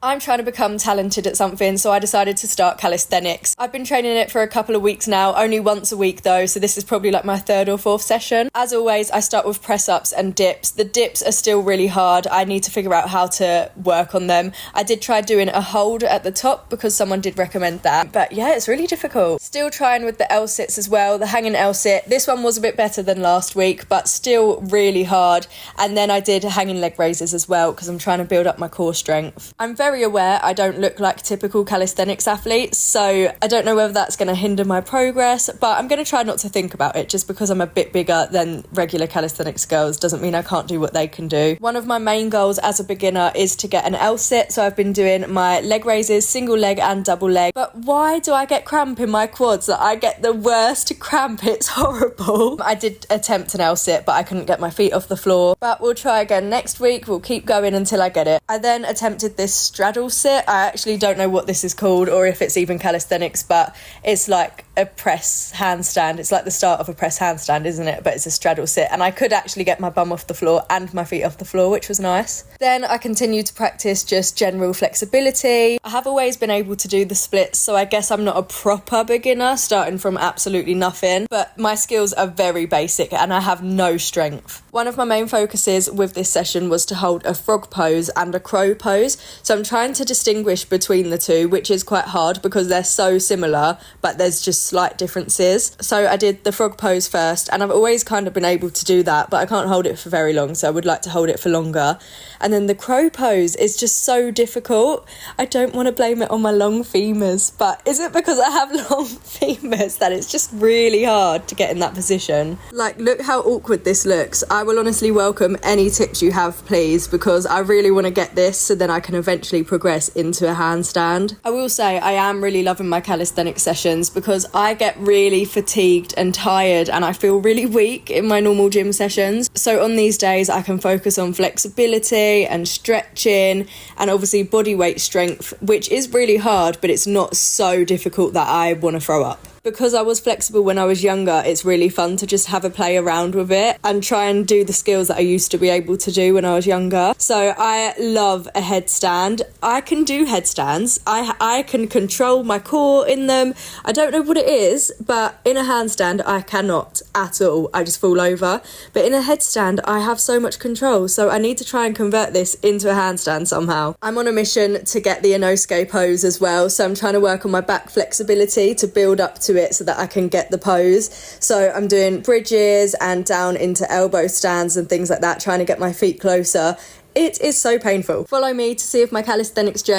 I'm trying to become talented at something, so I decided to start calisthenics. I've been training it for a couple of weeks now, only once a week though, so this is probably like my third or fourth session. As always, I start with press-ups and dips. The dips are still really hard. I need to figure out how to work on them. I did try doing a hold at the top because someone did recommend that, but yeah, it's really difficult. Still trying with the L-sits as well, the hanging L-sit. This one was a bit better than last week, but still really hard. And then I did hanging leg raises as well because I'm trying to build up my core strength. I'm very aware I don't look like typical calisthenics athletes, so I don't know whether that's going to hinder my progress, but I'm going to try not to think about it. Just because I'm a bit bigger than regular calisthenics girls doesn't mean I can't do what they can do. One of my main goals as a beginner is to get an L-sit, so I've been doing my leg raises, single leg and double leg. But why do I get cramp in my quads? I get the worst cramp, it's horrible. I did attempt an L-sit, but I couldn't get my feet off the floor, but we'll try again next week. We'll keep going until I get it. I then attempted this straddle sit. I actually don't know what this is called or if it's even calisthenics, but it's like a press handstand. It's like the start of a press handstand, isn't it? But it's a straddle sit, and I could actually get my bum off the floor and my feet off the floor, which was nice. Then I continued to practice just general flexibility. I have always been able to do the splits, so I guess I'm not a proper beginner starting from absolutely nothing, but my skills are very basic and I have no strength. One of my main focuses with this session was to hold a frog pose and a crow pose, so I'm trying to distinguish between the two, which is quite hard because they're so similar, but there's just slight differences. So I did the frog pose first, and I've always kind of been able to do that, but I can't hold it for very long, so I would like to hold it for longer. And then the crow pose is just so difficult. I don't want to blame it on my long femurs, but is it because I have long femurs that it's just really hard to get in that position? Like, look how awkward this looks. I will honestly welcome any tips you have, please, because I really want to get this so then I can eventually progress into a handstand. I will say I am really loving my calisthenics sessions because I get really fatigued and tired and I feel really weak in my normal gym sessions. So on these days I can focus on flexibility and stretching and obviously body weight strength, which is really hard, but it's not so difficult that I want to throw up. Because I was flexible when I was younger, it's really fun to just have a play around with it and try and do the skills that I used to be able to do when I was younger. So I love a headstand. I can do headstands. I can control my core in them. I don't know what it is, but in a handstand, I cannot at all. I just fall over. But in a headstand, I have so much control. So I need to try and convert this into a handstand somehow. I'm on a mission to get the Inosuke pose as well. So I'm trying to work on my back flexibility to build up to it so that I can get the pose. So I'm doing bridges and down into elbow stands and things like that, trying to get my feet closer. It is so painful. Follow me to see if my calisthenics journey